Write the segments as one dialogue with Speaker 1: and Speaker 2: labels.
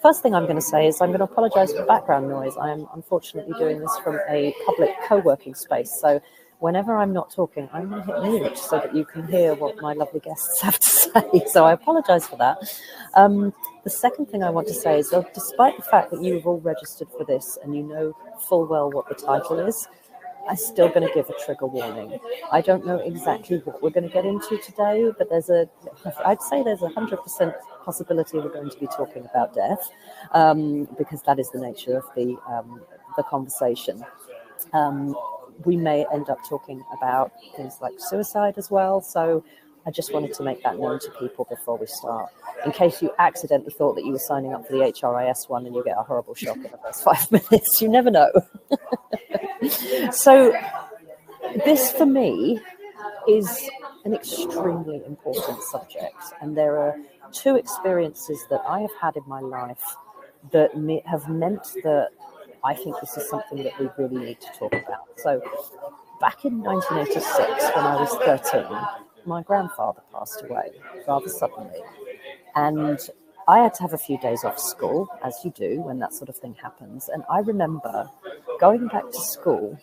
Speaker 1: first thing I'm going to say is I'm going to apologise for background noise. I am unfortunately doing this from a public co-working space, so whenever I'm not talking, I'm going to hit mute so that you can hear what my lovely guests have to say. So I apologise for that. The second thing I want to say is that despite the fact that you've all registered for this and you know full well what the title is, I'm still going to give a trigger warning. I don't know exactly what we're going to get into today, but I'd say there's 100% possibility we're going to be talking about death, because that is the nature of the conversation. We may end up talking about things like suicide as well. So I just wanted to make that known to people before we start, in case you accidentally thought that you were signing up for the HRIS one and you get a horrible shock in the first 5 minutes. You never know. So this, for me, is an extremely important subject. And there are two experiences that I have had in my life that have meant that I think this is something that we really need to talk about. So back in 1986, when I was 13, my grandfather passed away rather suddenly. And I had to have a few days off school, as you do when that sort of thing happens. And I remember going back to school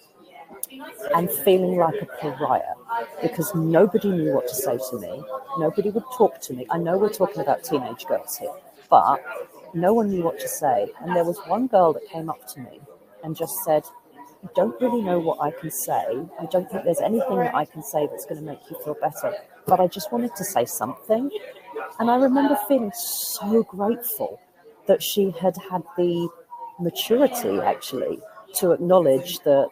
Speaker 1: and feeling like a pariah because nobody knew what to say to me. Nobody would talk to me. I know we're talking about teenage girls here, but no one knew what to say. And there was one girl that came up to me and just said, I don't really know what I can say. I don't think there's anything that I can say that's going to make you feel better, but I just wanted to say something. And I remember feeling so grateful that she had had the maturity, actually, to acknowledge that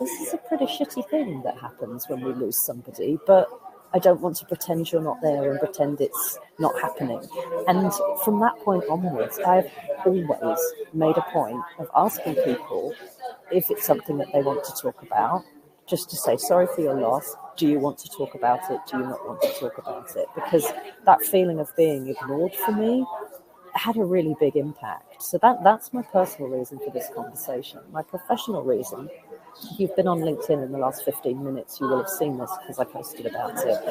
Speaker 1: this is a pretty shitty thing that happens when we lose somebody, but I don't want to pretend you're not there and pretend it's not happening. And from that point onwards, I've always made a point of asking people if it's something that they want to talk about, just to say, sorry for your loss. Do you want to talk about it? Do you not want to talk about it? Because that feeling of being ignored for me had a really big impact. So that's my personal reason for this conversation. My professional reason, if you've been on LinkedIn in the last 15 minutes, you will have seen this because I posted about it.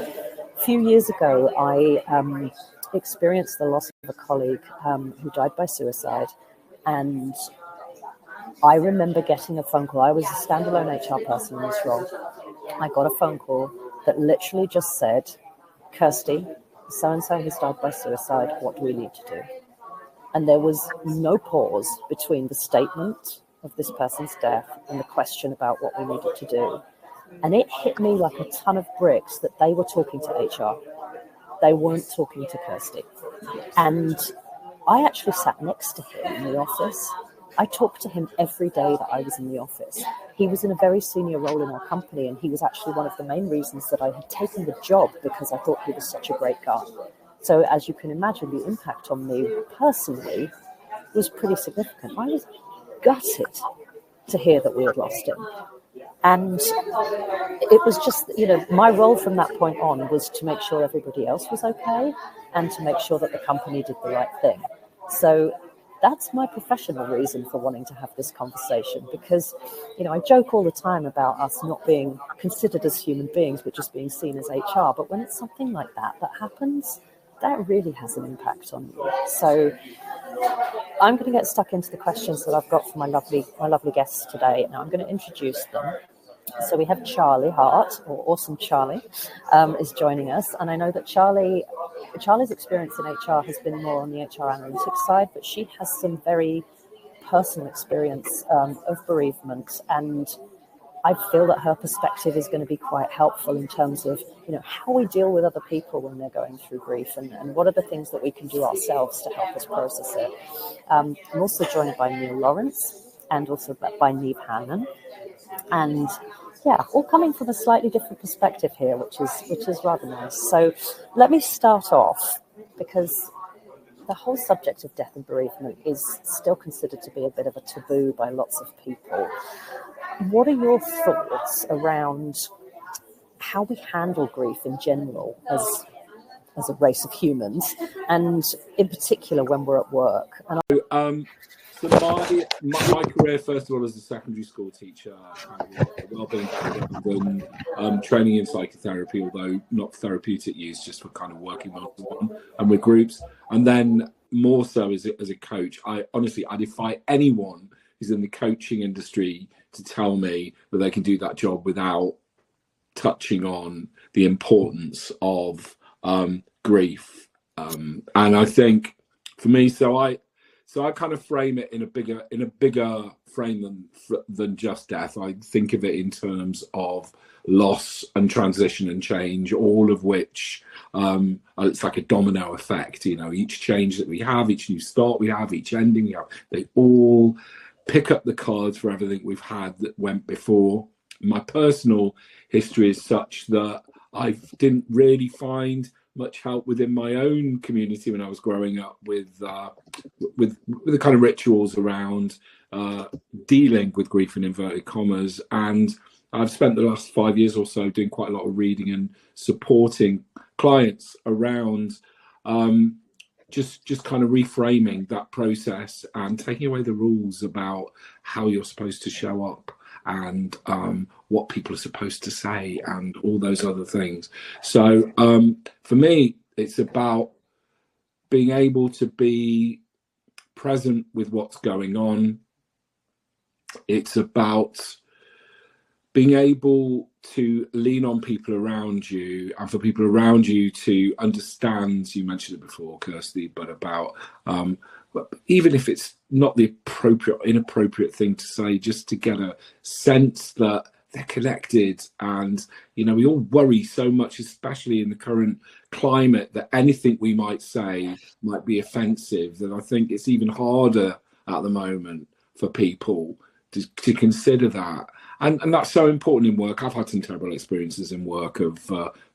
Speaker 1: A few years ago, I experienced the loss of a colleague who died by suicide. And I remember getting a phone call. I was a standalone HR person in this role. I got a phone call that literally just said, Kirsty, so-and-so has died by suicide. What do we need to do? And there was no pause between the statement of this person's death and the question about what we needed to do. And it hit me like a ton of bricks that they were talking to HR. They weren't talking to Kirsty. And I actually sat next to him in the office. I talked to him every day that I was in the office. He was in a very senior role in our company, and he was actually one of the main reasons that I had taken the job, because I thought he was such a great guy. So as you can imagine, the impact on me personally was pretty significant. I was gutted to hear that we had lost him. And it was just, my role from that point on was to make sure everybody else was okay and to make sure that the company did the right thing. So that's my professional reason for wanting to have this conversation, because, I joke all the time about us not being considered as human beings, but just being seen as HR. But when it's something like that happens, that really has an impact on you. So I'm going to get stuck into the questions that I've got for my lovely guests today. Now I'm going to introduce them. So we have Charlie Hart, or Awesome Charlie, is joining us. And I know that Charlie's experience in HR has been more on the HR analytics side, but she has some very personal experience of bereavement. And I feel that her perspective is going to be quite helpful in terms of, how we deal with other people when they're going through grief, and what are the things that we can do ourselves to help us process it. I'm also joined by Neil Lawrence and also by Neve Hannon. And all coming from a slightly different perspective here, which is rather nice. So let me start off, because the whole subject of death and bereavement is still considered to be a bit of a taboo by lots of people. What are your thoughts around how we handle grief in general as a race of humans, and in particular when we're at work? And
Speaker 2: So my career, first of all, as a secondary school teacher, wellbeing background, and training in psychotherapy, although not therapeutic use, just for kind of working one-to-one and with groups. And then more so as a coach. I defy anyone who's in the coaching industry to tell me that they can do that job without touching on the importance of grief. And I think for me, so I kind of frame it in a bigger frame than just death. I think of it in terms of loss and transition and change, all of which it's like a domino effect. You know, each change that we have, each new start we have, each ending we have, they all pick up the cards for everything we've had that went before. My personal history is such that I didn't really find much help within my own community when I was growing up with the kind of rituals around dealing with grief in inverted commas. And I've spent the last 5 years or so doing quite a lot of reading and supporting clients around just kind of reframing that process and taking away the rules about how you're supposed to show up and what people are supposed to say and all those other things. So for me, it's about being able to be present with what's going on. It's about being able to lean on people around you and for people around you to understand, you mentioned it before, Kirsty, but about even if it's not the inappropriate thing to say, just to get a sense that they're connected. And, you know, we all worry so much, especially in the current climate, that anything we might say might be offensive, that I think it's even harder at the moment for people to consider that. And that's so important in work. I've had some terrible experiences in work of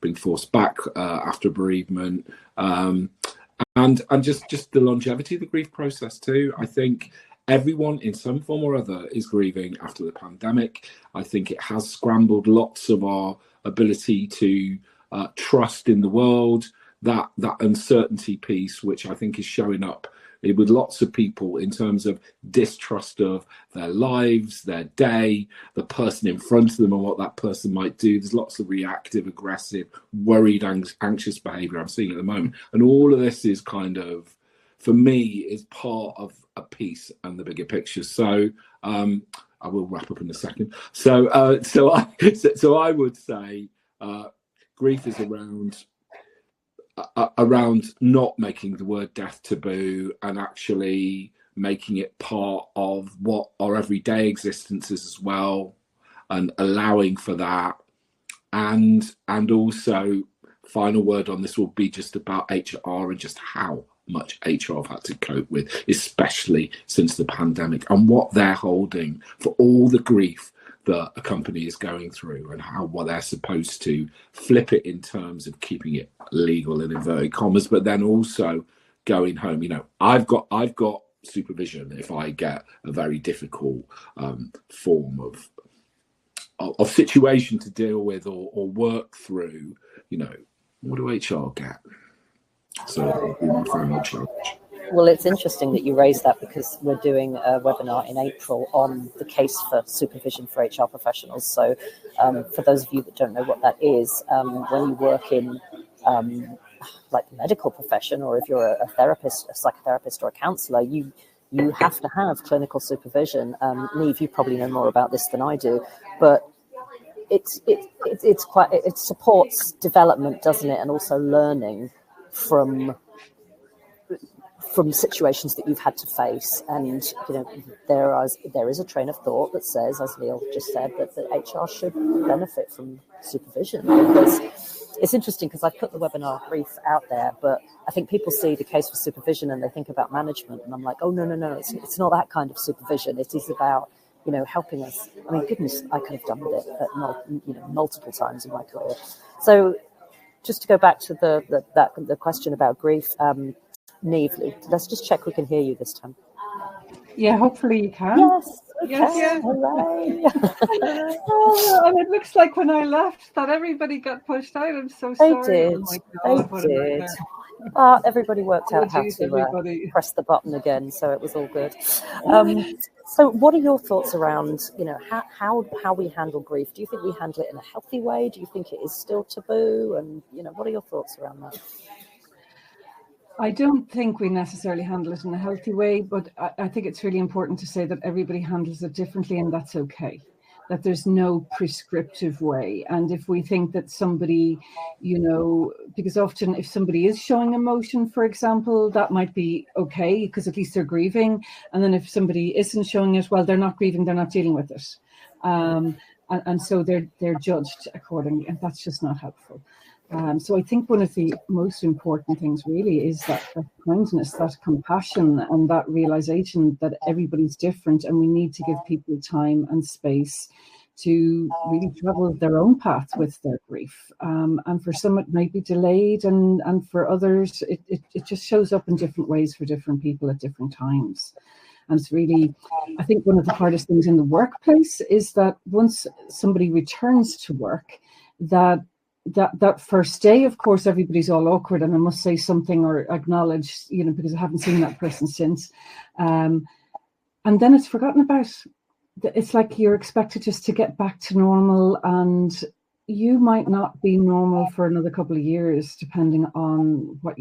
Speaker 2: being forced back after bereavement, and just the longevity of the grief process too. I think everyone in some form or other is grieving after the pandemic. I think it has scrambled lots of our ability to trust in the world, that uncertainty piece, which I think is showing up with lots of people in terms of distrust of their lives, their day, the person in front of them and what that person might do. There's lots of reactive, aggressive, worried, anxious behavior I'm seeing at the moment. And all of this is kind of, for me, is part of a piece and the bigger picture. So I will wrap up in a second. So I would say grief is around not making the word death taboo and actually making it part of what our everyday existence is as well, and allowing for that. And also, final word on this will be just about HR and just how much HR have had to cope with, especially since the pandemic, and what they're holding for all the grief that a company is going through, and what they're supposed to flip it in terms of keeping it legal in inverted commas, but then also going home. You know, I've got supervision if I get a very difficult form of situation to deal with or work through. You know, what do HR get? So my final challenge.
Speaker 1: Well, it's interesting that you raised that, because we're doing a webinar in April on the case for supervision for HR professionals. So for those of you that don't know what that is, when you work in like the medical profession, or if you're a therapist, a psychotherapist or a counsellor, you have to have clinical supervision. Neve, you probably know more about this than I do, but it supports development, doesn't it? And also learning from situations that you've had to face. And you know, there is a train of thought that says, as Neil just said, that HR should benefit from supervision. Because it's interesting, because I put the webinar brief out there, but I think people see the case for supervision and they think about management, and I'm like, oh no, it's not that kind of supervision. It is about, you know, helping us. I mean, goodness, I could have done with it multiple times in my career. So just to go back to the question about grief, Neve, let's just check we can hear you this time.
Speaker 3: Yeah, hopefully you can.
Speaker 1: Yes,
Speaker 3: yes.
Speaker 1: Hooray.
Speaker 3: Oh, and it looks like when I left that everybody got pushed out. I'm so sorry.
Speaker 1: Did.
Speaker 3: Oh my God,
Speaker 1: They did. Everybody worked out how to press the button again, so it was all good. So what are your thoughts around, you know, how we handle grief? Do you think we handle it in a healthy way? Do you think it is still taboo? And, you know, what are your thoughts around that?
Speaker 3: I don't think we necessarily handle it in a healthy way, but I think it's really important to say that everybody handles it differently, and that's okay. That there's no prescriptive way. And if we think that somebody, because often if somebody is showing emotion, for example, that might be okay because at least they're grieving. And then if somebody isn't showing it, well, they're not grieving, they're not dealing with it. And so they're judged accordingly, and that's just not helpful. So I think one of the most important things really is that kindness, that compassion, and that realization that everybody's different, and we need to give people time and space to really travel their own path with their grief. And for some it might be delayed, and for others it just shows up in different ways for different people at different times. And it's really, I think one of the hardest things in the workplace is that once somebody returns to work, that first day, of course, everybody's all awkward and I must say something or acknowledge, because I haven't seen that person since. And then it's forgotten about. It's like you're expected just to get back to normal, and you might not be normal for another couple of years, depending on what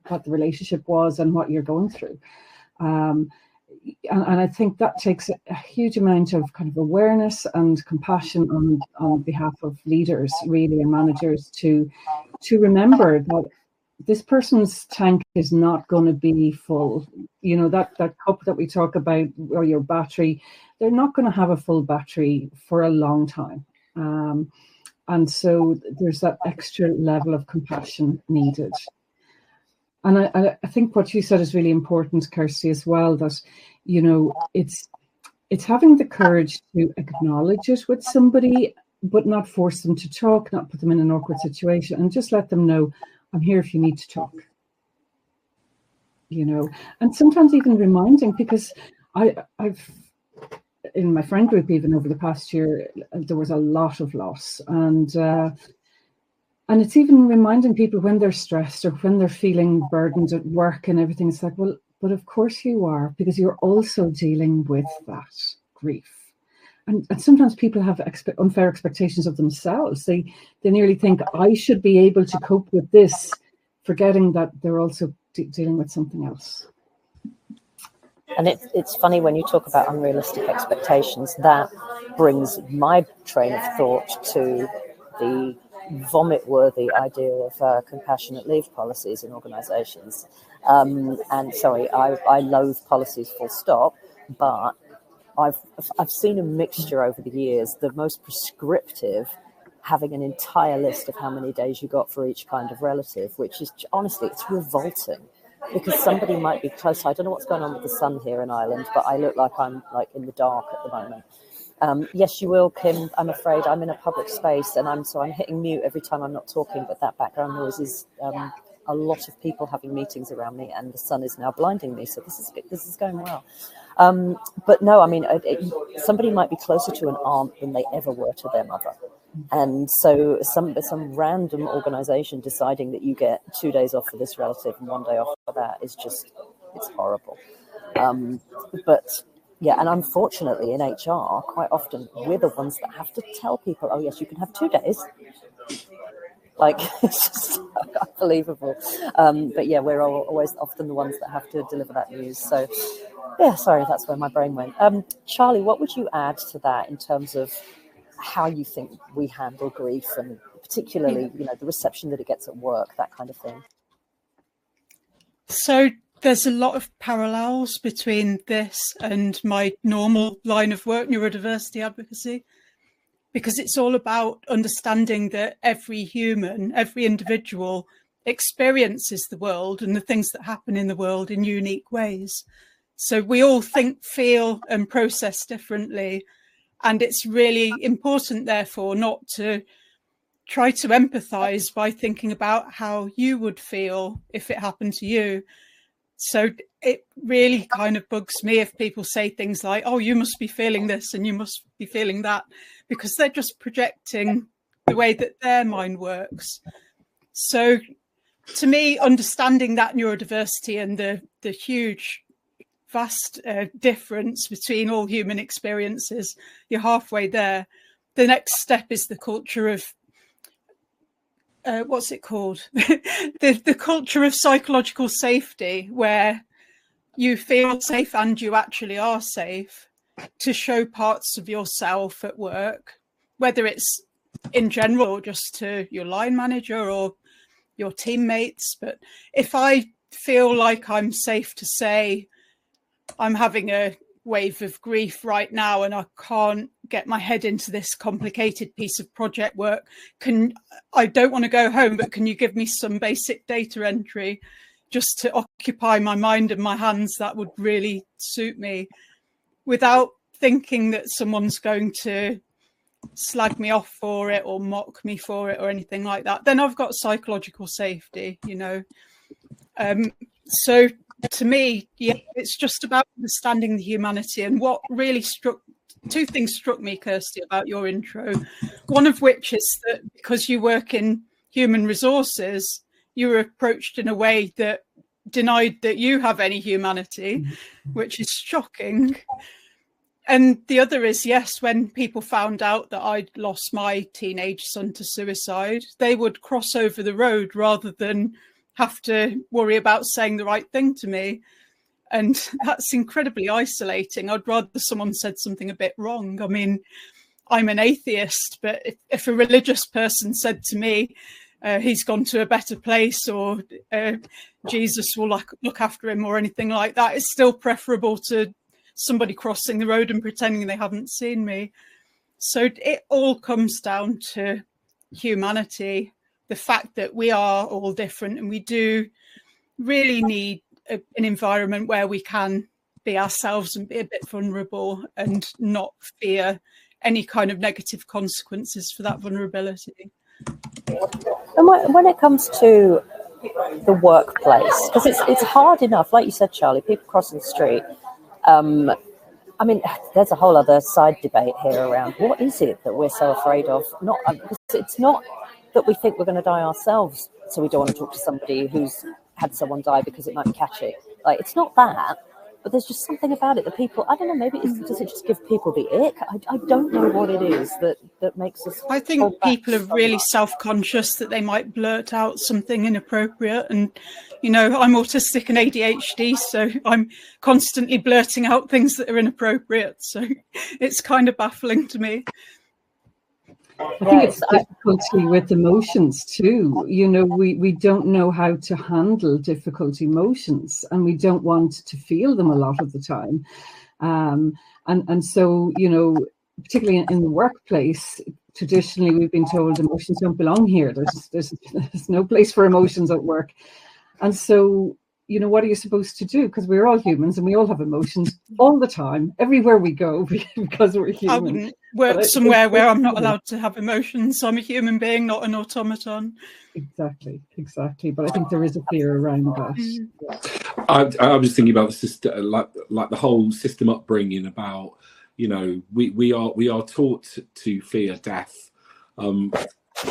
Speaker 3: what the relationship was and what you're going through. And I think that takes a huge amount of kind of awareness and compassion on behalf of leaders, really, and managers to remember that this person's tank is not going to be full. That cup that we talk about, or your battery, they're not going to have a full battery for a long time. And so there's that extra level of compassion needed. And I think what you said is really important, Kirsty, as well, that, it's having the courage to acknowledge it with somebody, but not force them to talk, not put them in an awkward situation, and just let them know, I'm here if you need to talk. And sometimes even reminding, because I've, in my friend group, even over the past year, there was a lot of loss. And it's even reminding people when they're stressed or when they're feeling burdened at work and everything. It's like, well, but of course you are, because you're also dealing with that grief. And sometimes people have unfair expectations of themselves. They nearly think, I should be able to cope with this, forgetting that they're also dealing with something else.
Speaker 1: And it's funny when you talk about unrealistic expectations, that brings my train of thought to the vomit-worthy idea of compassionate leave policies in organisations. And sorry, I loathe policies full stop, but I've seen a mixture over the years. The most prescriptive, having an entire list of how many days you got for each kind of relative, which is honestly, it's revolting. Because somebody might be close. I don't know what's going on with the sun here in Ireland, but I look like I'm in the dark at the moment. Yes, you will, Kim. I'm afraid I'm in a public space, and I'm hitting mute every time I'm not talking. But that background noise is a lot of people having meetings around me, and the sun is now blinding me. So this is going well. But no, I mean, somebody might be closer to an aunt than they ever were to their mother. And so some random organisation deciding that you get 2 days off for this relative and 1 day off for that is just, it's horrible. But yeah, and unfortunately in HR, quite often we're the ones that have to tell people, oh yes, you can have 2 days. Like, it's just unbelievable. But yeah, we're always often the ones that have to deliver that news. So yeah, sorry, that's where my brain went. Charlie, what would you add to that in terms of how you think we handle grief, and particularly, the reception that it gets at work, that kind of thing?
Speaker 4: So there's a lot of parallels between this and my normal line of work, neurodiversity advocacy, because it's all about understanding that every human, every individual experiences the world and the things that happen in the world in unique ways. So we all think, feel and process differently. And it's really important, therefore, not to try to empathise by thinking about how you would feel if it happened to you. So it really kind of bugs me if people say things like, oh, you must be feeling this and you must be feeling that, because they're just projecting the way that their mind works. So to me, understanding that neurodiversity and the huge vast difference between all human experiences, you're halfway there. The next step is the culture of what's it called? the culture of psychological safety, where you feel safe and you actually are safe to show parts of yourself at work, whether it's in general or just to your line manager or your teammates. But if I feel like I'm safe to say I'm having a wave of grief right now and I can't get my head into this complicated piece of project work, I don't want to go home, but can you give me some basic data entry just to occupy my mind and my hands? That would really suit me, without thinking that someone's going to slag me off for it or mock me for it or anything like that. Then I've got psychological safety, you know. So to me, yeah, it's just about understanding the humanity. And what really two things struck me, Kirsty, about your intro. One of which is that because you work in human resources, you were approached in a way that denied that you have any humanity, which is shocking. And the other is, yes, when people found out that I'd lost my teenage son to suicide, they would cross over the road rather than have to worry about saying the right thing to me. And that's incredibly isolating. I'd rather someone said something a bit wrong. I mean, I'm an atheist, but if a religious person said to me, he's gone to a better place, or Jesus will look after him, or anything like that, it's still preferable to somebody crossing the road and pretending they haven't seen me. So it all comes down to humanity, the fact that we are all different, and we do really need an environment where we can be ourselves and be a bit vulnerable and not fear any kind of negative consequences for that vulnerability.
Speaker 1: And when it comes to the workplace, because it's hard enough, like you said, Charlie, people crossing the street. I mean, there's a whole other side debate here around what is it that we're so afraid of? Not because it's not that we think we're going to die ourselves, so we don't want to talk to somebody who's had someone die because it might be catchy. Like, it's not that, but there's just something about it that people, I don't know, maybe does it just give people the ick? I don't know what it is that makes us.
Speaker 4: I think people are really self-conscious that they might blurt out something inappropriate. And, you know, I'm autistic and ADHD, so I'm constantly blurting out things that are inappropriate. So it's kind of baffling to me.
Speaker 3: I think it's difficulty with emotions too. You know, we don't know how to handle difficult emotions, and we don't want to feel them a lot of the time. And so, you know, particularly in the workplace, traditionally we've been told emotions don't belong here. There's no place for emotions at work. And so, you know, what are you supposed to do? Because we're all humans and we all have emotions all the time, everywhere we go, because we're human.
Speaker 4: I wouldn't work somewhere where I'm not allowed to have emotions. I'm a human being, not an automaton.
Speaker 3: Exactly. But I think there is a fear around that.
Speaker 2: I was thinking about the system, like the whole system upbringing about, you know, we are taught to fear death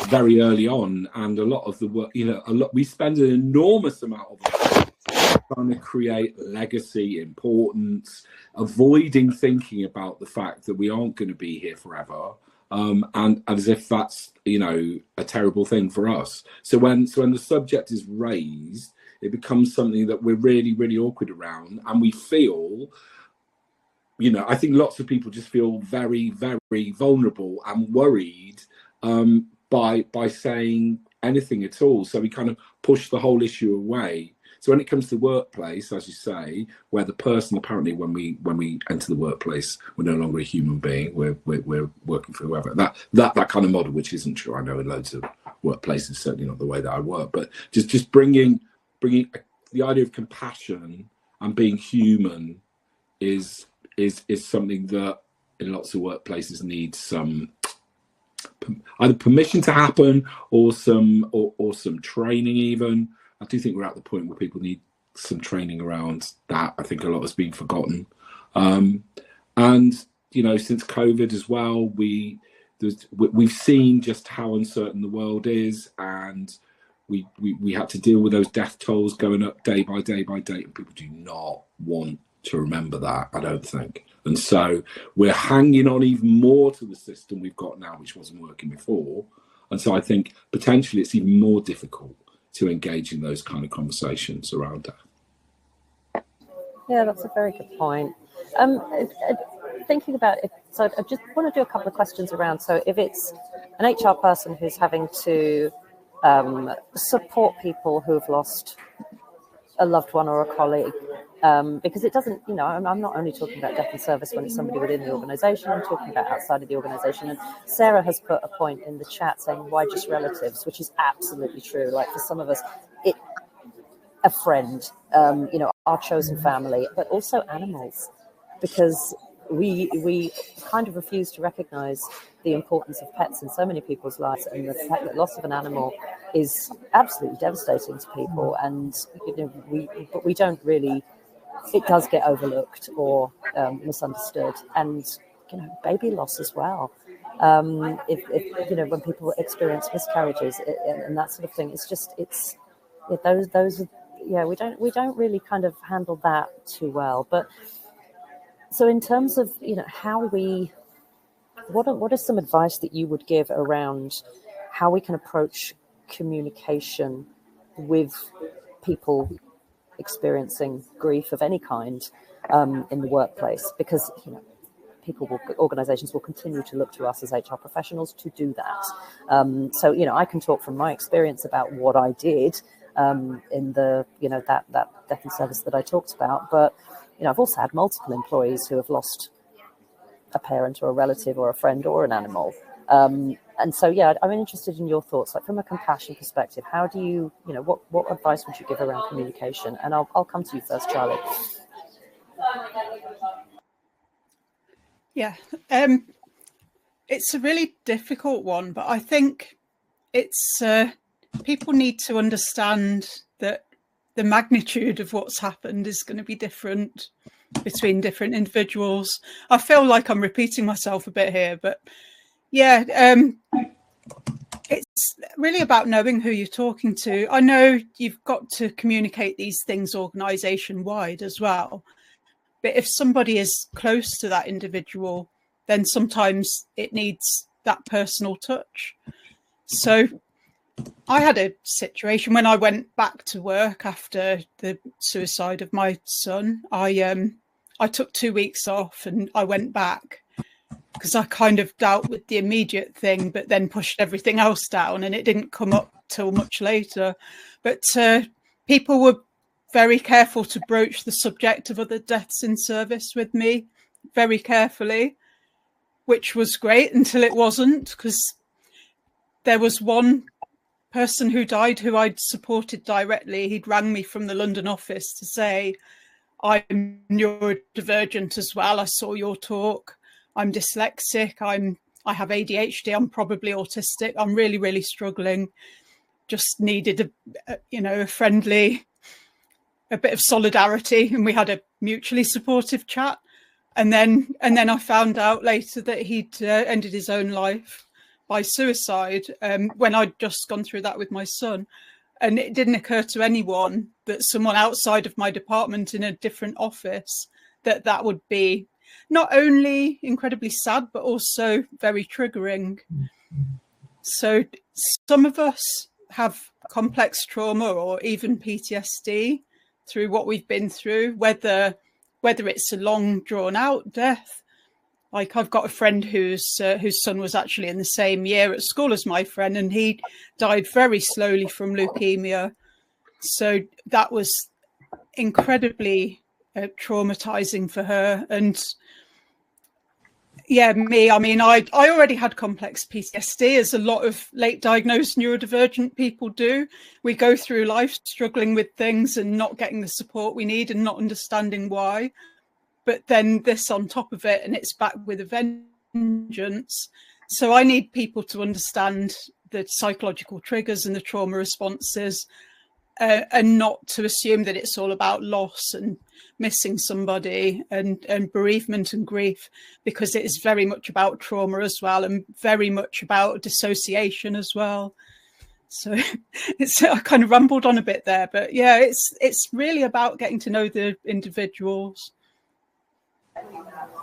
Speaker 2: very early on, and a lot of the work, you know, we spend an enormous amount of time trying to create legacy, importance, avoiding thinking about the fact that we aren't going to be here forever, and as if that's, you know, a terrible thing for us. So when the subject is raised, it becomes something that we're really, really awkward around, and we feel, you know, I think lots of people just feel very, very vulnerable and worried by saying anything at all. So we kind of push the whole issue away. So when it comes to the workplace, as you say, where the person apparently, when we enter the workplace, we're no longer a human being. We're working for whoever. That kind of model, which isn't true. I know in loads of workplaces, certainly not the way that I work. But just bringing the idea of compassion and being human is something that in lots of workplaces needs some either permission to happen or some training even. I do think we're at the point where people need some training around that. I think a lot has been forgotten. And, you know, since COVID as well, we've seen just how uncertain the world is, and we had to deal with those death tolls going up day by day by day, and people do not want to remember that, I don't think. And so we're hanging on even more to the system we've got now, which wasn't working before, And so I think potentially it's even more difficult to engage in those kind of conversations around that.
Speaker 1: Yeah, that's a very good point. Thinking about it, so I just want to do a couple of questions around. So if it's an HR person who's having to support people who've lost a loved one or a colleague, because it doesn't, I'm not only talking about death in service when it's somebody within the organisation, I'm talking about outside of the organisation. And Sarah has put a point in the chat saying, why just relatives, which is absolutely true. Like for some of us, a friend, our chosen family, but also animals, because we kind of refuse to recognise the importance of pets in so many people's lives, and the fact that loss of an animal is absolutely devastating to people, and we don't really. It does get overlooked or misunderstood, and baby loss as well. If when people experience miscarriages and that sort of thing, we don't really kind of handle that too well. But so in terms of what is some advice that you would give around how we can approach communication with people experiencing grief of any kind in the workplace? Because organizations will continue to look to us as HR professionals to do that. So I can talk from my experience about what I did in the that death and service that I talked about, but I've also had multiple employees who have lost a parent or a relative or a friend or an animal, and so I'm interested in your thoughts, like from a compassion perspective. How do you what advice would you give around communication? And I'll come to you first, Charlie.
Speaker 4: Yeah, it's a really difficult one, but I think it's people need to understand that the magnitude of what's happened is going to be different between different individuals. I feel like I'm repeating myself a bit here, but yeah, it's really about knowing who you're talking to. I know you've got to communicate these things organisation-wide as well, but if somebody is close to that individual, then sometimes it needs that personal touch. So I had a situation when I went back to work after the suicide of my son. I took 2 weeks off and I went back because I kind of dealt with the immediate thing, but then pushed everything else down, and it didn't come up till much later. But people were very careful to broach the subject of other deaths in service with me very carefully, which was great until it wasn't, because there was one person who died who I'd supported directly. He'd rang me from the London office to say, I'm neurodivergent as well. I saw your talk. I'm dyslexic. I have ADHD. I'm probably autistic. I'm really, really struggling. Just needed a friendly, a bit of solidarity, and we had a mutually supportive chat. And then I found out later that he'd ended his own life by suicide when I'd just gone through that with my son. And it didn't occur to anyone that someone outside of my department in a different office, that would be not only incredibly sad, but also very triggering. So some of us have complex trauma or even PTSD through what we've been through, whether it's a long drawn out death. Like I've got a friend whose son was actually in the same year at school as my friend, and he died very slowly from leukemia. So that was incredibly traumatizing for her. And yeah, I already had complex PTSD, as a lot of late diagnosed neurodivergent people do. We go through life struggling with things and not getting the support we need and not understanding why. But then this on top of it, and it's back with a vengeance. So I need people to understand the psychological triggers and the trauma responses, and not to assume that it's all about loss and missing somebody and bereavement and grief, because it is very much about trauma as well, and very much about dissociation as well. So I kind of rambled on a bit there, but yeah, it's really about getting to know the individuals.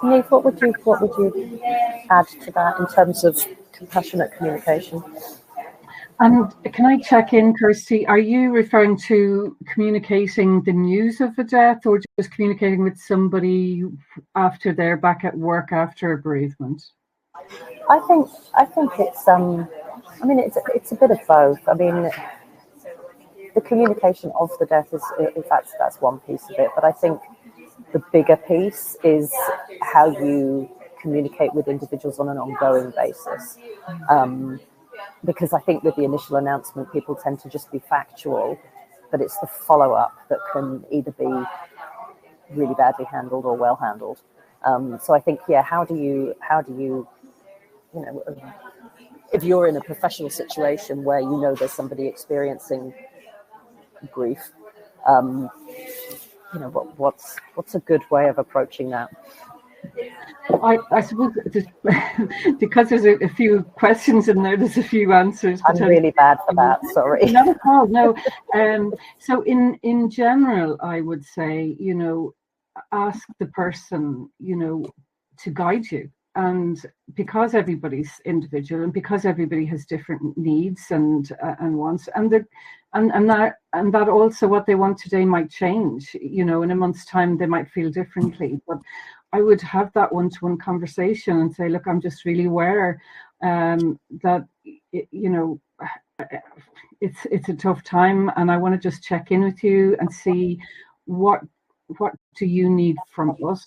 Speaker 1: Neve, what would you add to that in terms of compassionate communication?
Speaker 3: And can I check in, Kirsty, are you referring to communicating the news of a death, or just communicating with somebody after they're back at work after a bereavement?
Speaker 1: I think it's I mean it's a bit of both. I mean, the communication of the death is, in fact, that's one piece of it, but I think the bigger piece is how you communicate with individuals on an ongoing basis. Because I think with the initial announcement, people tend to just be factual, but it's the follow-up that can either be really badly handled or well handled. So I think, yeah, how do you, you know, if you're in a professional situation where you know there's somebody experiencing grief, you know, what's a good way of approaching that?
Speaker 3: I suppose because there's a few questions in there, there's a few answers.
Speaker 1: I'm really bad for that, sorry.
Speaker 3: Not at all, no. So in general, I would say, you know, ask the person, you know, to guide you. And because everybody's individual, and because everybody has different needs and wants, and that also what they want today might change. You know, in a month's time, they might feel differently. But I would have that one-to-one conversation and say, look, I'm just really aware that you know, it's a tough time, and I want to just check in with you and see what do you need from us.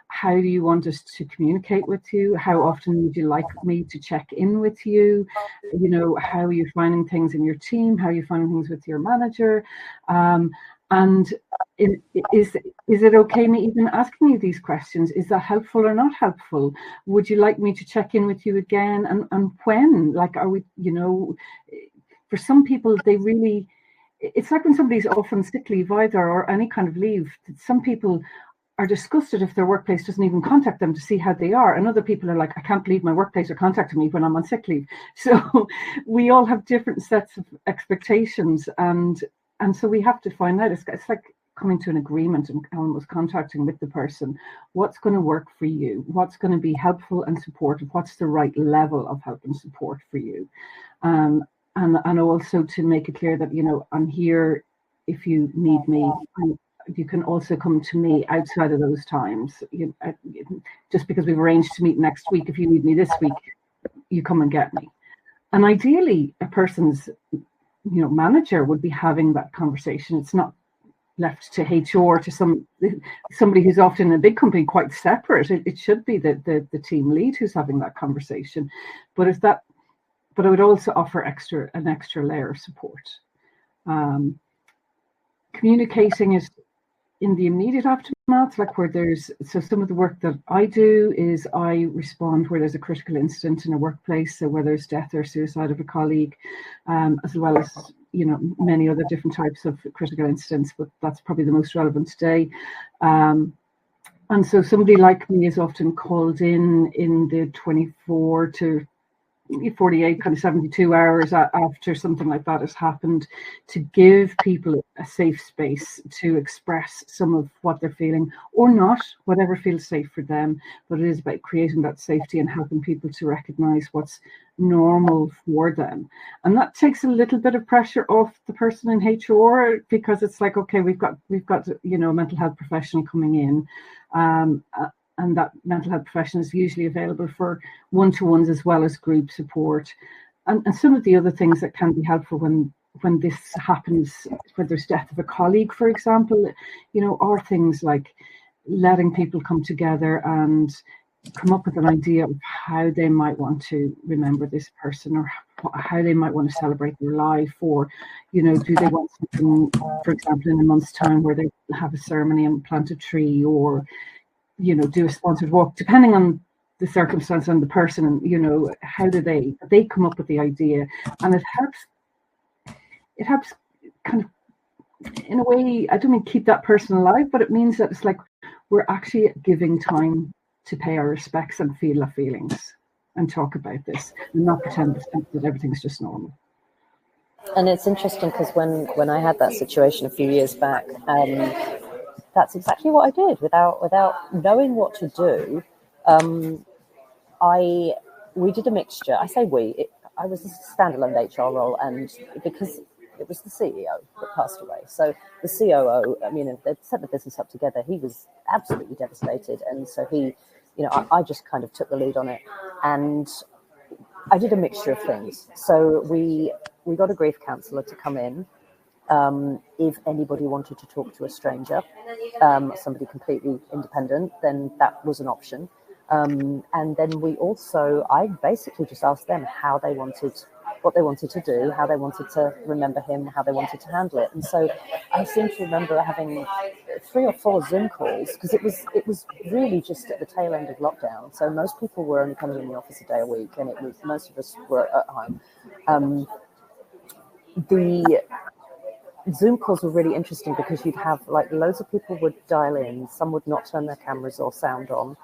Speaker 3: How do you want us to communicate with you? How often would you like me to check in with you? You know, how are you finding things in your team? How are you finding things with your manager? And is it okay me even asking you these questions? Is that helpful or not helpful? Would you like me to check in with you again? And when? Like, are we, you know, for some people, they really, it's like when somebody's off on sick leave either, or any kind of leave. Some people are disgusted if their workplace doesn't even contact them to see how they are. And other people are like, I can't believe my workplace are contacting me when I'm on sick leave. So we all have different sets of expectations. And so we have to find out, it's like coming to an agreement and almost contracting with the person. What's going to work for you? What's going to be helpful and supportive? What's the right level of help and support for you? And also to make it clear that, you know, I'm here if you need me. You can also come to me outside of those times. Just because we've arranged to meet next week, if you need me this week, you come and get me. And ideally, a person's, you know, manager would be having that conversation. It's not left to HR, to somebody who's often in a big company quite separate. It should be the team lead who's having that conversation. But I would also offer an extra layer of support. Communicating is in the immediate aftermath, like where so some of the work that I do is I respond where there's a critical incident in a workplace, so whether it's death or suicide of a colleague, as well as, you know, many other different types of critical incidents, but that's probably the most relevant today. And so somebody like me is often called in the 24 to 48, kind of 72 hours after something like that has happened, to give people a safe space to express some of what they're feeling, or not, whatever feels safe for them. But it is about creating that safety and helping people to recognize what's normal for them. And that takes a little bit of pressure off the person in HR, because it's like, okay, we've got you know, a mental health professional coming in, and that mental health professional is usually available for one-to-ones as well as group support. And some of the other things that can be helpful when this happens, when there's death of a colleague, for example, you know, are things like letting people come together and come up with an idea of how they might want to remember this person, or how they might want to celebrate their life, or, you know, do they want something, for example, in a month's time where they have a ceremony and plant a tree, or, you know, do a sponsored walk, depending on the circumstance and the person, and, you know, how do they come up with the idea. And it helps kind of, in a way, I don't mean keep that person alive, but it means that it's like we're actually giving time to pay our respects and feel our feelings and talk about this, and not pretend that everything's just normal.
Speaker 1: And it's interesting because when I had that situation a few years back, that's exactly what I did. Without knowing what to do, we did a mixture. I say I was a standalone HR role, and because it was the CEO that passed away, so the COO, I mean, they set the business up together. He was absolutely devastated, and so he, I just kind of took the lead on it, and I did a mixture of things. So we got a grief counsellor to come in. If anybody wanted to talk to a stranger, somebody completely independent, then that was an option. And then I basically just asked them what they wanted to do, how they wanted to remember him, how they wanted to handle it. And so I seem to remember having 3 or 4 Zoom calls, because it was really just at the tail end of lockdown. So most people were only coming in the office a day a week, and most of us were at home. The Zoom calls were really interesting because you'd have loads of people would dial in. Some would not turn their cameras or sound on.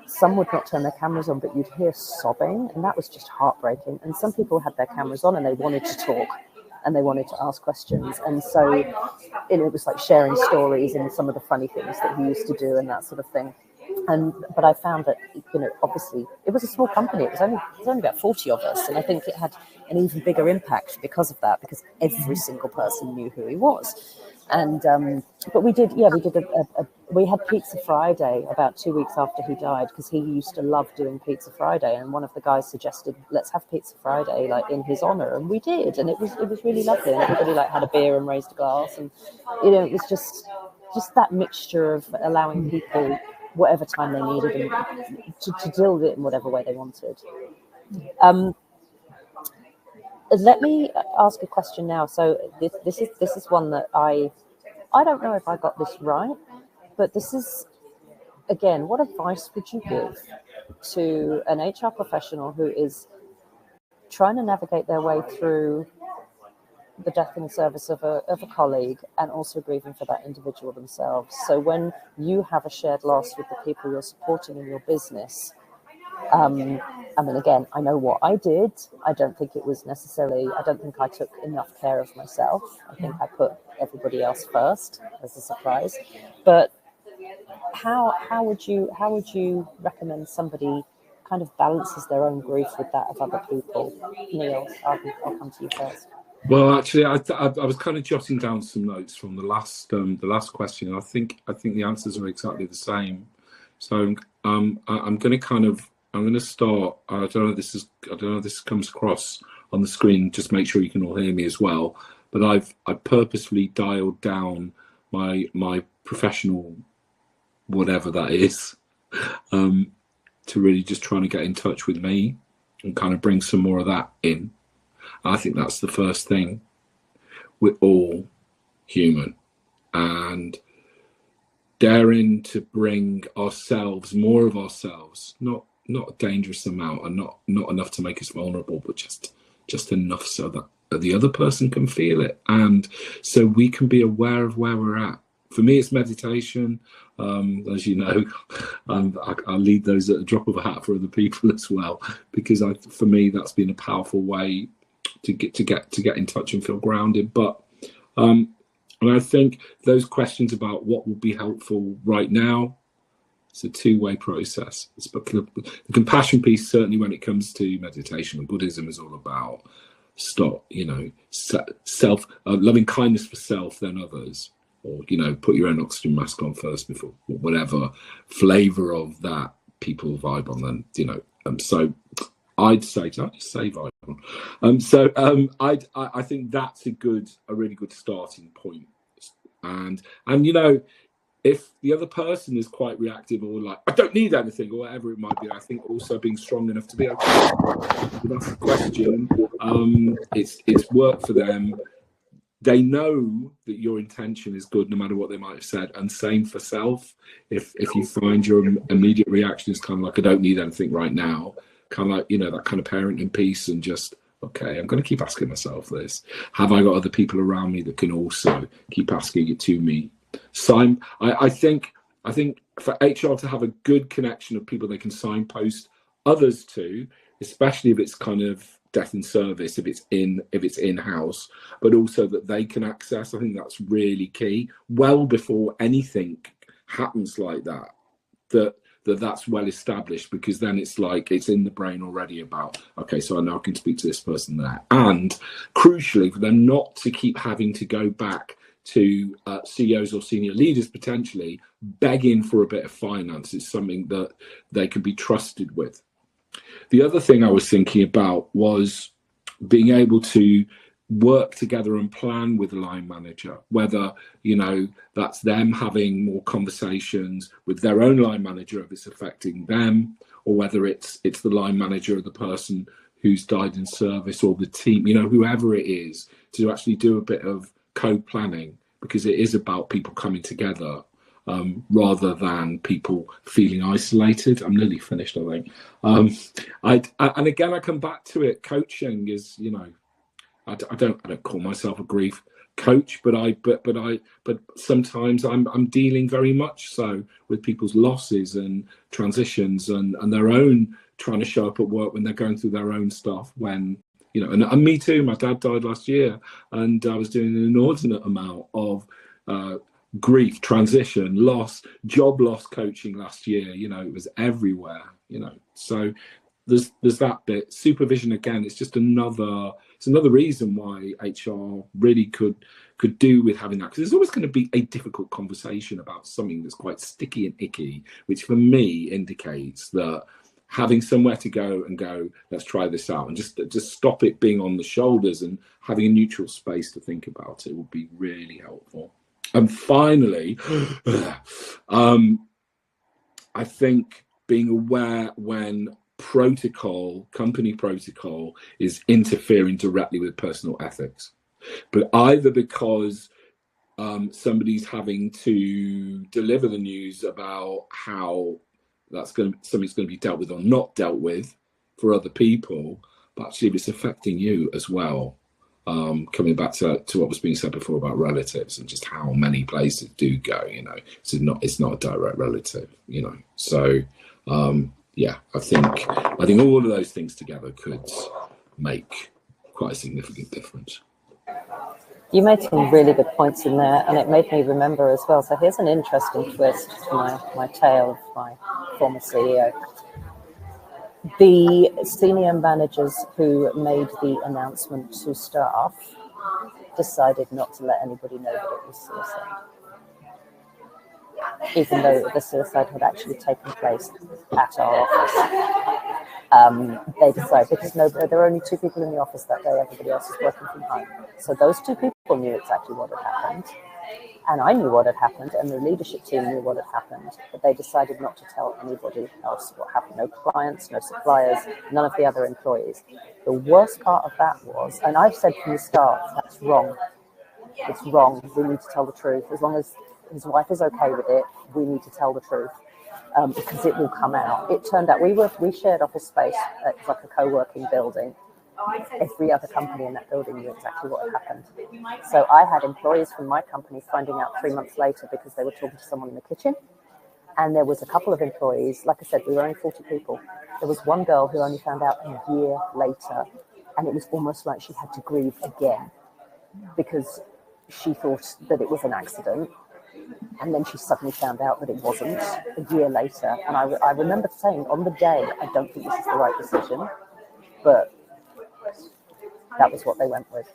Speaker 1: Some would not turn their cameras on, but you'd hear sobbing, and that was just heartbreaking. And some people had their cameras on and they wanted to talk and they wanted to ask questions. And so it was like sharing stories and some of the funny things that he used to do and that sort of thing. But I found that, obviously it was a small company. It was only about 40 of us, and I think it had an even bigger impact because of that, because every single person knew who he was. And but we had Pizza Friday about 2 weeks after he died, because he used to love doing Pizza Friday, and one of the guys suggested, let's have Pizza Friday in his honor, and we did, and it was really lovely, and everybody had a beer and raised a glass, and it was just that mixture of allowing people whatever time they needed and to deal with it in whatever way they wanted. Let me ask a question now. So this is one that I don't know if I got this right, but this is, again, what advice would you give to an HR professional who is trying to navigate their way through the death in service of a colleague, and also grieving for that individual themselves? So when you have a shared loss with the people you're supporting in your business, I mean, again, I know what I did. I don't think I took enough care of myself. I think I put everybody else first as a surprise. But how would you recommend somebody kind of balances their own grief with that of other people? Neil, I'll come to you first.
Speaker 2: Well, actually, I was kind of jotting down some notes from the last question. I think the answers are exactly the same. So I'm going to start. I don't know if this comes across on the screen. Just make sure you can all hear me as well. But I purposefully dialed down my professional, whatever that is, to really just trying to get in touch with me and kind of bring some more of that in. I think that's the first thing. We're all human, and daring to bring ourselves, more of ourselves, not a dangerous amount, and not enough to make us vulnerable, but just enough so that the other person can feel it, and so we can be aware of where we're at. For me, it's meditation. As you know, I lead those at a drop of a hat for other people as well, because for me, that's been a powerful way to get in touch and feel grounded. But and I think those questions about what will be helpful right now, it's a two-way process. But the compassion piece, certainly when it comes to meditation and Buddhism, is all about self, loving kindness for self, then others, or put your own oxygen mask on first before whatever flavor of that people vibe on. Then so I'd say, did I just say vibe on? I think that's a really good starting point. And if the other person is quite reactive, or like, I don't need anything, or whatever it might be, I think also being strong enough to be okay. That's the question. It's work for them. They know that your intention is good, no matter what they might have said. And same for self. If you find your immediate reaction is kind of like, I don't need anything right now, kind of like, that kind of parenting piece, and just, okay, I'm going to keep asking myself this. Have I got other people around me that can also keep asking it to me? So I think for HR to have a good connection of people they can signpost others to, especially if it's kind of death in service, if it's in-house, but also that they can access, I think that's really key. Well before anything happens like that, that's well established, because then it's like it's in the brain already about, okay, so I know I can speak to this person there. And crucially, for them not to keep having to go back to CEOs or senior leaders potentially begging for a bit of finance. Is something that they can be trusted with. The other thing I was thinking about was being able to work together and plan with a line manager, whether, you know, that's them having more conversations with their own line manager if it's affecting them, or whether it's the line manager of the person who's died in service, or the team, you know, whoever it is, to actually do a bit of co-planning, because it is about people coming together rather than people feeling isolated. I'm nearly finished, I think. And again, I come back to it. Coaching is, you know, I don't call myself a grief coach, but sometimes I'm dealing very much so with people's losses and transitions and their own trying to show up at work when they're going through their own stuff. When, you know, and me too. My dad died last year, and I was doing an inordinate amount of grief, transition, loss, job loss coaching last year. You know, it was everywhere. You know, so there's that bit. Supervision, again, it's just another reason why HR really could do with having that, because there's always going to be a difficult conversation about something that's quite sticky and icky, which for me indicates that having somewhere to go and go, let's try this out, and just stop it being on the shoulders and having a neutral space to think about it would be really helpful. And finally, I think being aware when company protocol is interfering directly with personal ethics, but either because somebody's having to deliver the news about how something's going to be dealt with or not dealt with for other people, but actually if it's affecting you as well. Coming back to what was being said before about relatives and just how many places do go, you know, so it's not a direct relative, you know. So yeah, I think all of those things together could make quite a significant difference.
Speaker 1: You made some really good points in there, and it made me remember as well. So here's an interesting twist to my tale of my former CEO. The senior managers who made the announcement to staff decided not to let anybody know that it was suicide, even though the suicide had actually taken place at our office. They decided, because there were only 2 people in the office that day, everybody else was working from home. So those 2 people knew exactly what had happened, and I knew what had happened, and the leadership team knew what had happened, but they decided not to tell anybody else what happened. No clients, no suppliers, none of the other employees. The worst part of that was, and I've said from the start, that's wrong. It's wrong. We need to tell the truth. As long as his wife is okay with it, we need to tell the truth, because it will come out. It turned out we shared office space. It was like a co-working building. Every other company in that building knew exactly what had happened. So I had employees from my company finding out 3 months later because they were talking to someone in the kitchen. And there was a couple of employees, like I said, we were only 40 people. There was one girl who only found out a year later, and it was almost like she had to grieve again because she thought that it was an accident. And then she suddenly found out that it wasn't a year later. And I remember saying on the day, I don't think this is the right decision, but that was what they went with.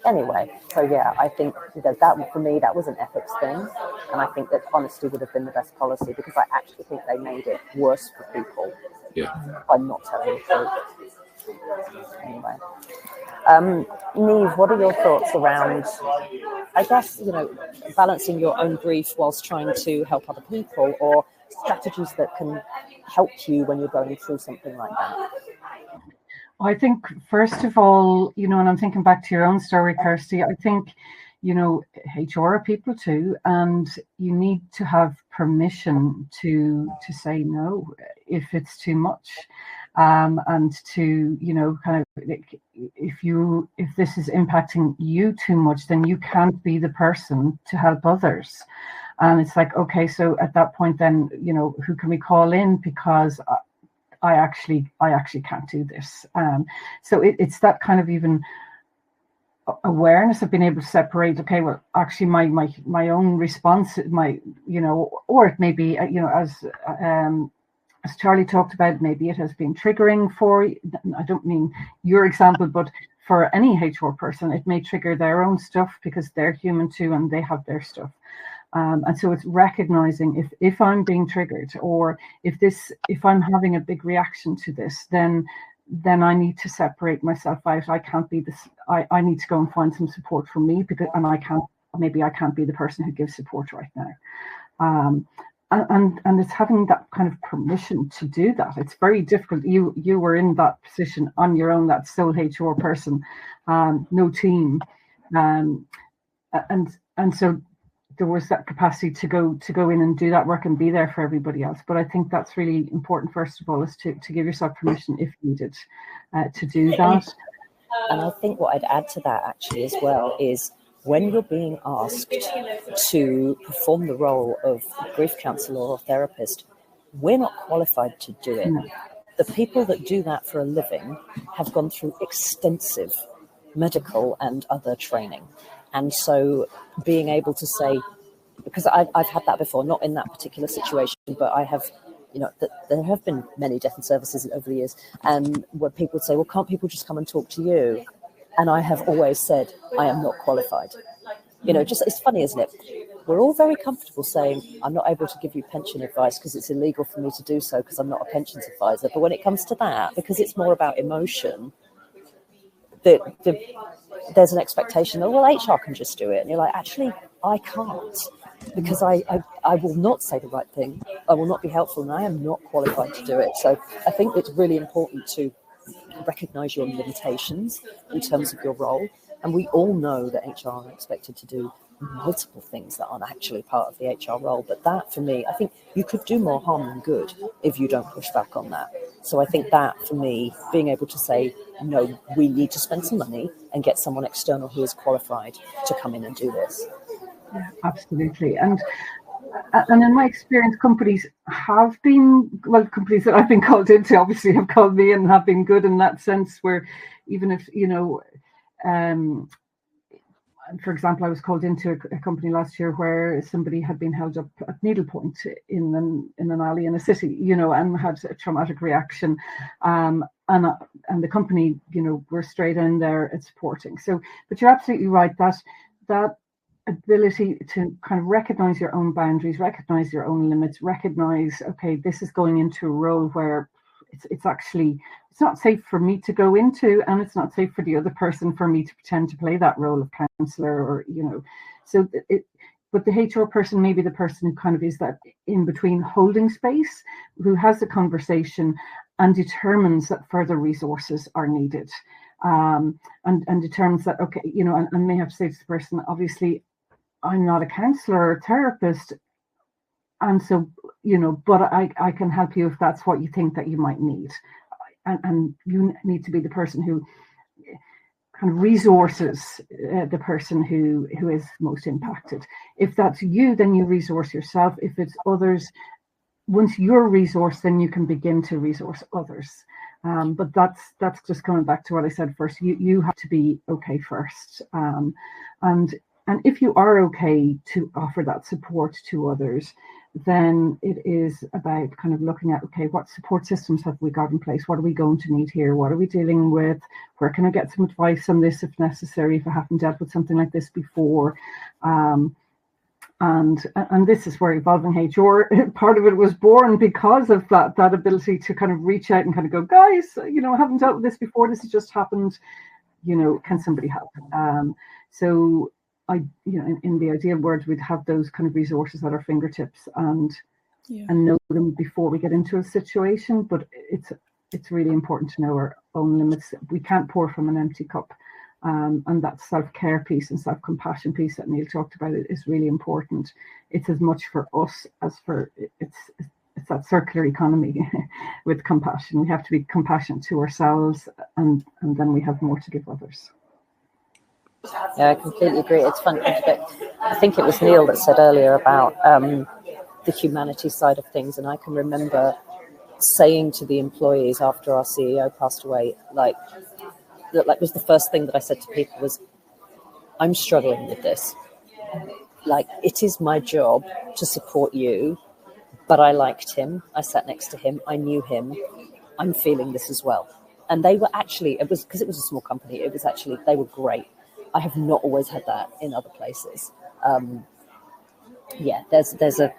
Speaker 1: Anyway, so yeah, I think that for me, that was an ethics thing. And I think that honesty would have been the best policy, because I actually think they made it worse for people by not telling the truth. Anyway. Neve, what are your thoughts around, I guess, you know, balancing your own grief whilst trying to help other people, or strategies that can help you when you're going through something like that?
Speaker 3: I think, first of all, you know, and I'm thinking back to your own story, Kirsty, I think, you know, HR are people too, and you need to have permission to say no if it's too much. And to, you know, kind of, if this is impacting you too much, then you can't be the person to help others. And it's like, okay, so at that point, then, you know, who can we call in? Because I actually can't do this. So it's that kind of even awareness of being able to separate, okay, well, actually my own response, or it may be, as Charlie talked about, maybe it has been triggering for, I don't mean your example, but for any HR person, it may trigger their own stuff because they're human too and they have their stuff. And so it's recognizing if I'm being triggered, or if I'm having a big reaction to this, then I need to separate myself out. I can't be this. I need to go and find some support for me, and I can't be the person who gives support right now. And it's having that kind of permission to do that. It's very difficult. You were in that position on your own, that sole HR person, no team, and so there was that capacity to go in and do that work and be there for everybody else. But I think that's really important. First of all, is to give yourself permission if needed to do that.
Speaker 1: And I think what I'd add to that actually as well is, when you're being asked to perform the role of grief counsellor or therapist, we're not qualified to do it.
Speaker 3: No.
Speaker 1: The people that do that for a living have gone through extensive medical and other training. And so being able to say, because I've had that before, not in that particular situation, but I have, there have been many death and services over the years, and where people would say, well, can't people just come and talk to you? And I have always said, I am not qualified. It's funny, isn't it? We're all very comfortable saying, I'm not able to give you pension advice because it's illegal for me to do so because I'm not a pensions advisor. But when it comes to that, because it's more about emotion, there's an expectation that, well, HR can just do it. And you're like, actually, I can't, because I will not say the right thing. I will not be helpful, and I am not qualified to do it. So I think it's really important to recognise your limitations in terms of your role. And we all know that HR are expected to do multiple things that aren't actually part of the HR role. But that, for me, I think you could do more harm than good if you don't push back on that. So I think that, for me, being able to say, no, we need to spend some money and get someone external who is qualified to come in and do this.
Speaker 3: Yeah, absolutely. And in my experience, companies that I've been called into obviously have called me and have been good in that sense, where even if, for example, I was called into a company last year where somebody had been held up at needlepoint in an alley in a city, and had a traumatic reaction. And the company, were straight in there and supporting. So, but you're absolutely right, that ability to kind of recognize your own boundaries, recognize your own limits, recognize, okay, this is going into a role where it's not safe for me to go into, and it's not safe for the other person for me to pretend to play that role of counselor, or but the HR person may be the person who kind of is that in between holding space, who has the conversation and determines that further resources are needed, and determines that, okay, and may have to say to the person, obviously, I'm not a counselor or therapist, and so, but I can help you if that's what you think that you might need. And you need to be the person who kind of resources the person who is most impacted. If that's you, then you resource yourself. If it's others, once you're resourced, then you can begin to resource others. But that's just coming back to what I said first. You have to be okay first. And if you are okay to offer that support to others, then it is about kind of looking at, okay, what support systems have we got in place? What are we going to need here? What are we dealing with? Where can I get some advice on this if necessary, if I haven't dealt with something like this before? And this is where Evolving HR, part of it was born because of that ability to kind of reach out and kind of go, guys, I haven't dealt with this before. This has just happened. Can somebody help? So in the ideal world, we'd have those kind of resources at our fingertips and know them before we get into a situation. But it's really important to know our own limits. We can't pour from an empty cup. And that self-care piece and self-compassion piece that Neil talked about is really important. It's as much for us as for it's that circular economy with compassion. We have to be compassionate to ourselves, and then we have more to give others.
Speaker 1: Yeah, I completely agree. It's funny, but I think it was Neil that said earlier about the humanity side of things, and I can remember saying to the employees after our CEO passed away, like was the first thing that I said to people was, I'm struggling with this. Like, it is my job to support you, but I liked him. I sat next to him. I knew him. I'm feeling this as well. And they were actually, it was because it was a small company, it was actually, they were great. I have not always had that in other places. Yeah, there's a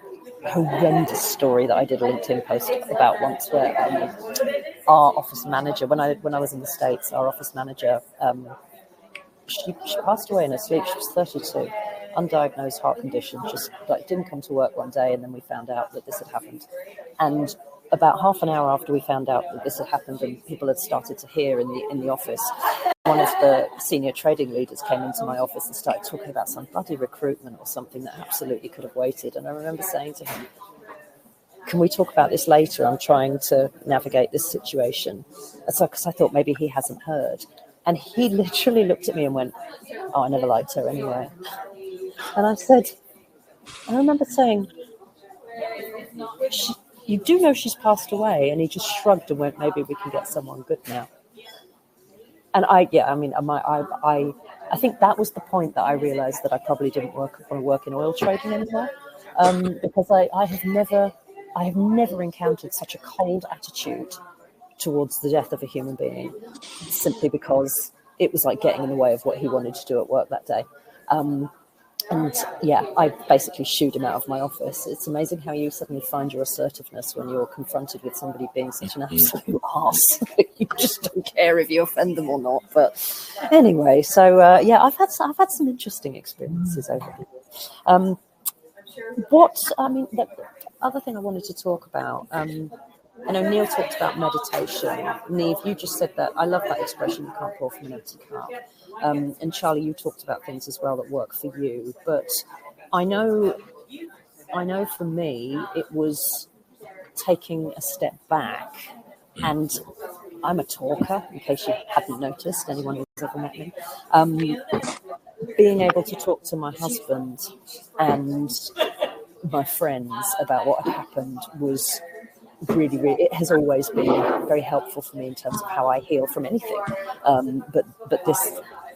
Speaker 1: horrendous story that I did a LinkedIn post about once, where our office manager, when I was in the States, our office manager, she passed away in her sleep. She was 32, undiagnosed heart condition, just like didn't come to work one day, and then we found out that this had happened. And about half an hour after we found out that this had happened and people had started to hear in the office, one of the senior trading leaders came into my office and started talking about some bloody recruitment or something that absolutely could have waited. And I remember saying to him, can we talk about this later? I'm trying to navigate this situation. So, because I thought maybe he hasn't heard. And he literally looked at me and went, oh, I never liked her anyway. And I remember saying, you do know she's passed away? And he just shrugged and went, maybe we can get someone good now. And I think that was the point that I realized that I probably didn't want to work in oil trading anymore. Because I have never encountered such a cold attitude towards the death of a human being, simply because it was like getting in the way of what he wanted to do at work that day. And yeah, I basically shooed him out of my office. It's amazing how you suddenly find your assertiveness when you're confronted with somebody being such an absolute arse. You just don't care if you offend them or not. But anyway, so yeah, I've had some interesting experiences over the years. The other thing I wanted to talk about, I know Neil talked about meditation. Neve, you just said that. I love that expression, you can't pour from an empty cup. And Charlie, you talked about things as well that work for you. But I know for me, it was taking a step back. And I'm a talker, in case you hadn't noticed, anyone who's ever met me. Being able to talk to my husband and my friends about what had happened was really, it has always been very helpful for me in terms of how I heal from anything. But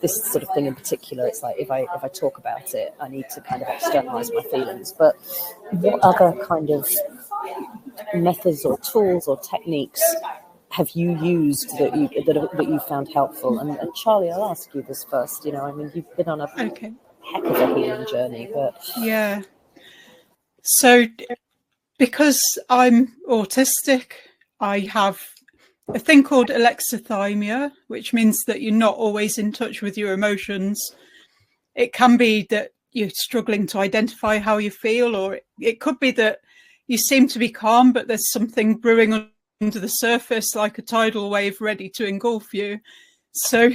Speaker 1: this sort of thing in particular, it's like if I talk about it, I need to kind of externalize my feelings. But what other kind of methods or tools or techniques have you used that you found helpful? And Charlie, I'll ask you this first. You know, I mean, you've been on a heck of a healing journey, but
Speaker 4: yeah. So, because I'm autistic, I have a thing called alexithymia, which means that you're not always in touch with your emotions. It can be that you're struggling to identify how you feel, or it could be that you seem to be calm, but there's something brewing under the surface, like a tidal wave ready to engulf you. So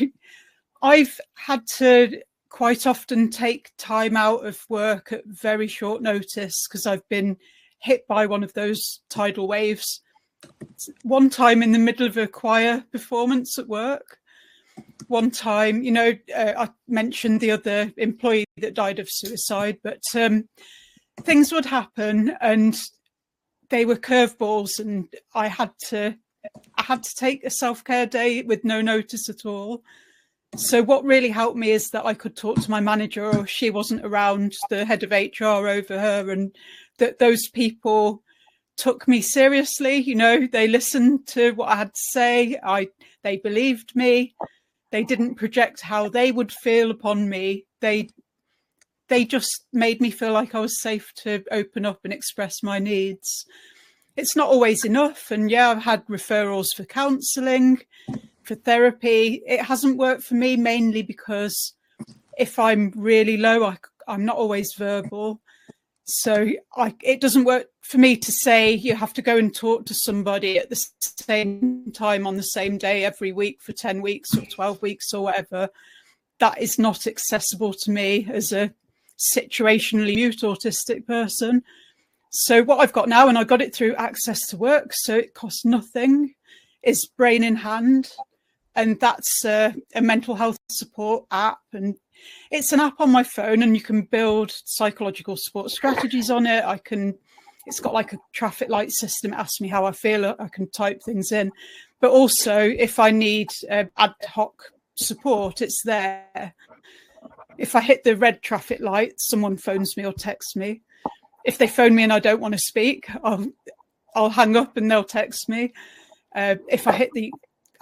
Speaker 4: I've had to quite often take time out of work at very short notice because I've been hit by one of those tidal waves. One time in the middle of a choir performance at work. One time, you know, I mentioned the other employee that died of suicide, but things would happen and they were curveballs, and I had to take a self-care day with no notice at all. So what really helped me is that I could talk to my manager, or she wasn't around, the head of HR over her, and that those people took me seriously. You know, they listened to what I had to say. They believed me. They didn't project how they would feel upon me. They just made me feel like I was safe to open up and express my needs. It's not always enough. And yeah, I've had referrals for counselling, for therapy. It hasn't worked for me, mainly because if I'm really low, I'm not always verbal. So it doesn't work for me to say you have to go and talk to somebody at the same time on the same day every week for 10 weeks or 12 weeks or whatever. That is not accessible to me as a situationally mute autistic person. So what I've got now, and I got it through Access to Work, so it costs nothing, is Brain in Hand. And that's a mental health support app. And it's an app on my phone, and you can build psychological support strategies on it. It's got like a traffic light system. It asks me how I feel. I can type things in. But also, if I need ad hoc support, it's there. If I hit the red traffic light, someone phones me or texts me. If they phone me and I don't want to speak, I'll hang up and they'll text me. If I hit the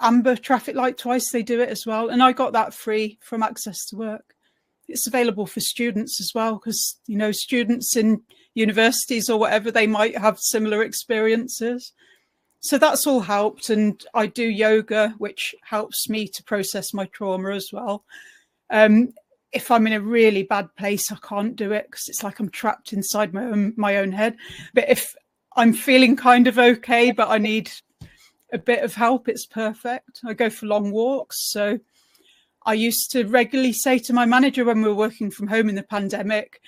Speaker 4: amber traffic light twice, they do it as well. And I got that free from Access to Work. It's available for students as well, because, you know, students in universities or whatever, they might have similar experiences. So that's all helped. And I do yoga, which helps me to process my trauma as well. If I'm in a really bad place, I can't do it because it's like I'm trapped inside my own head. But if I'm feeling kind of okay, but I need a bit of help, it's perfect. I go for long walks. So I used to regularly say to my manager when we were working from home in the pandemic,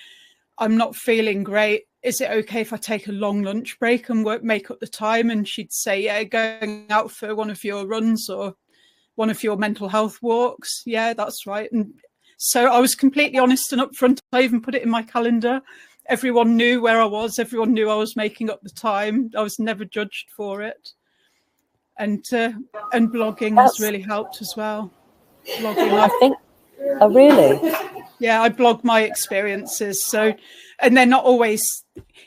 Speaker 4: I'm not feeling great. Is it okay if I take a long lunch break and make up the time? And she'd say, yeah, going out for one of your runs or one of your mental health walks. Yeah, that's right. And so I was completely honest and upfront. I even put it in my calendar. Everyone knew where I was. Everyone knew I was making up the time. I was never judged for it. And blogging has really helped as well. Blogging,
Speaker 1: I think. Oh, really?
Speaker 4: Yeah, I blog my experiences. So, and they're not always,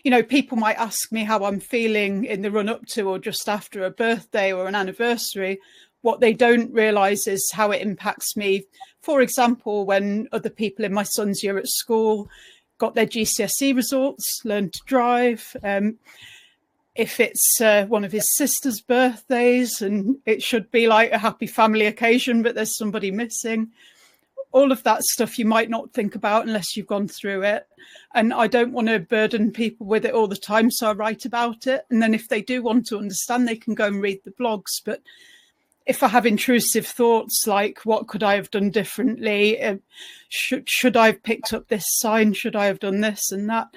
Speaker 4: you know, people might ask me how I'm feeling in the run up to or just after a birthday or an anniversary. What they don't realise is how it impacts me. For example, when other people in my son's year at school got their GCSE results, learned to drive. If it's one of his sister's birthdays and it should be like a happy family occasion, but there's somebody missing. All of that stuff you might not think about unless you've gone through it. And I don't want to burden people with it all the time, so I write about it. And then if they do want to understand, they can go and read the blogs. But if I have intrusive thoughts like, what could I have done differently? Should I have picked up this sign? Should I have done this and that?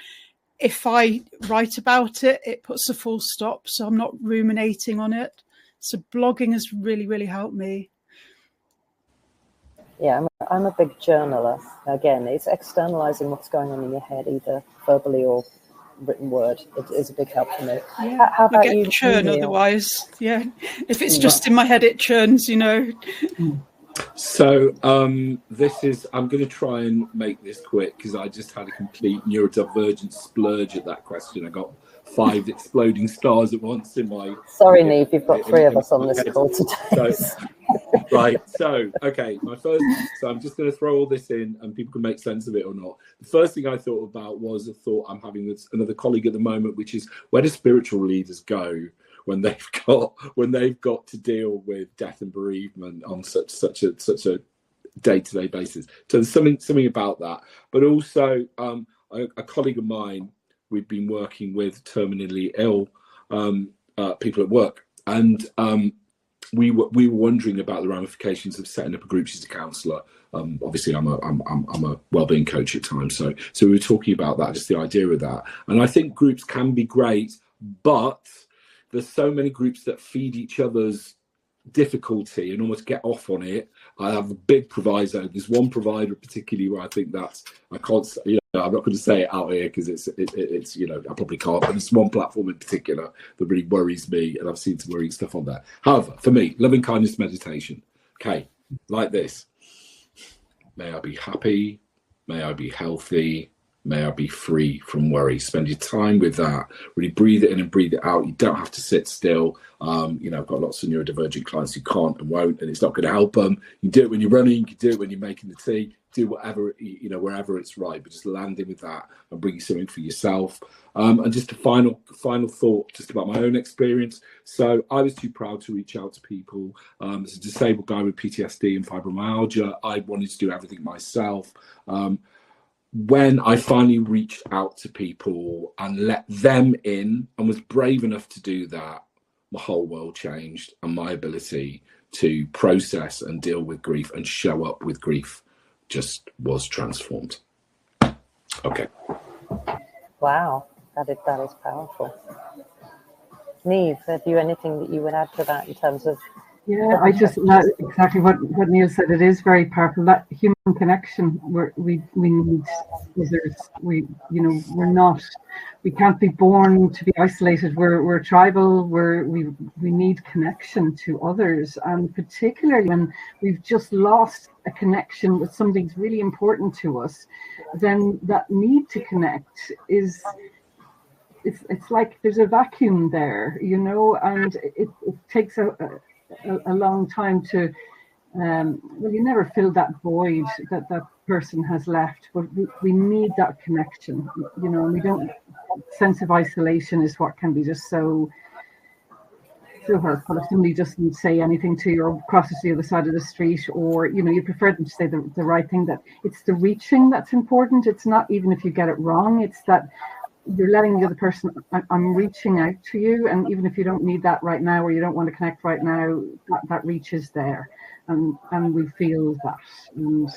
Speaker 4: If I write about it, it puts a full stop. So I'm not ruminating on it. So blogging has really, really helped me.
Speaker 1: Yeah, I'm a big journaler. Again, it's externalizing what's going on in your head, either verbally or written word. It is a big help for me.
Speaker 4: Yeah,
Speaker 1: how about
Speaker 4: I get
Speaker 1: you?
Speaker 4: churn
Speaker 1: Neil?
Speaker 4: Otherwise. Yeah, if it's just in my head, it churns, you know.
Speaker 2: So I'm going to try and make this quick because I just had a complete neurodivergent splurge at that question. I got 5 exploding stars at once in my...
Speaker 1: Sorry, Neve, you've got 3 of us on this call today.
Speaker 2: Right, so, okay, so I'm just going to throw all this in and people can make sense of it or not. The first thing I thought about was a thought I'm having with another colleague at the moment, which is, where do spiritual leaders go when they've got to deal with death and bereavement on such a day-to-day basis? So there's something about that. But also, a colleague of mine, we've been working with terminally ill people at work, and we were wondering about the ramifications of setting up a group. She's a counsellor. Obviously, I'm a wellbeing coach at times, so we were talking about that, just the idea of that. And I think groups can be great, but there's so many groups that feed each other's difficulty and almost get off on it. I have a big proviso. There's one provider particularly where I think I can't, I'm not going to say it out here because it's I probably can't, but there's one platform in particular that really worries me, and I've seen some worrying stuff on there. However, for me, loving kindness meditation, okay, like this: may I be happy, may I be healthy, may I be free from worry. Spend your time with that. Really breathe it in and breathe it out. You don't have to sit still. I've got lots of neurodivergent clients who can't and won't, and it's not going to help them. You do it when you're running, you do it when you're making the tea, do whatever, wherever it's right, but just land in with that and bring something for yourself. And just a final thought just about my own experience. So I was too proud to reach out to people. As a disabled guy with PTSD and fibromyalgia, I wanted to do everything myself. When I finally reached out to people and let them in and was brave enough to do that, my whole world changed, and my ability to process and deal with grief and show up with grief just was transformed. Okay.
Speaker 1: Wow, that is powerful. Neve, have you anything that you would add to that in terms of
Speaker 3: Yeah, I just exactly what Neil said. It is very powerful, that human connection. We need others. We can't be born to be isolated. We're tribal. We need connection to others, and particularly when we've just lost a connection with somebody who's really important to us, then that need to connect is. It's like there's a vacuum there, and it takes a long time to you never fill that void that person has left, but we need that connection, and we don't. Sense of isolation is what can be just so hurtful. If somebody doesn't say anything to you or crosses the other side of the street, or you prefer them to say the right thing, that it's the reaching that's important. It's not even if you get it wrong, it's that you're letting the other person, I'm reaching out to you, and even if you don't need that right now or you don't want to connect right now, that reach is there, and we feel that. And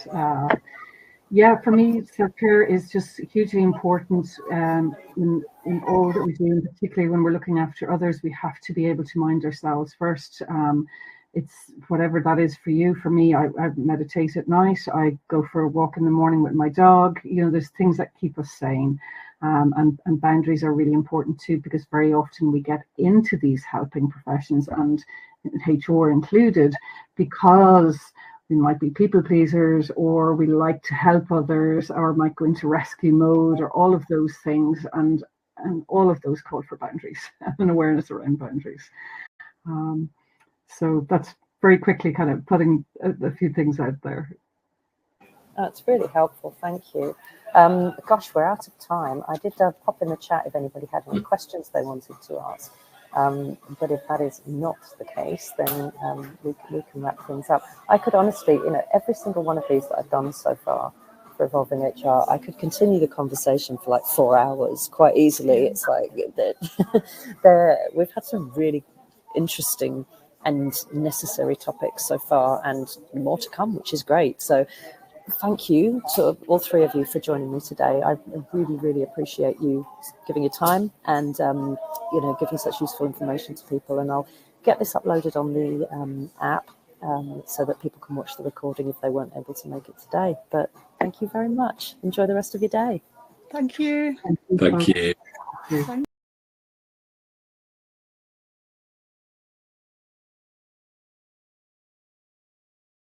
Speaker 3: for me, self-care is just hugely important in all that we do, and particularly when we're looking after others. We have to be able to mind ourselves first. It's whatever that is for you. For me, I meditate at night. I go for a walk in the morning with my dog. There's things that keep us sane. And boundaries are really important too, because very often we get into these helping professions, and HR included, because we might be people pleasers, or we like to help others, or might go into rescue mode, or all of those things, and all of those call for boundaries and awareness around boundaries. So that's very quickly kind of putting a few things out there.
Speaker 1: That's really helpful. Thank you. Gosh, we're out of time. I did pop in the chat if anybody had any questions they wanted to ask. But if that is not the case, then we can wrap things up. I could honestly, every single one of these that I've done so far for Evolving HR, I could continue the conversation for like 4 hours quite easily. It's like we've had some really interesting and necessary topics so far, and more to come, which is great. So thank you to all three of you for joining me today. I really, really appreciate you giving your time and, giving such useful information to people. And I'll get this uploaded on the app so that people can watch the recording if they weren't able to make it today. But thank you very much. Enjoy the rest of your day.
Speaker 4: Thank you.
Speaker 2: Thank you.
Speaker 3: Thank you.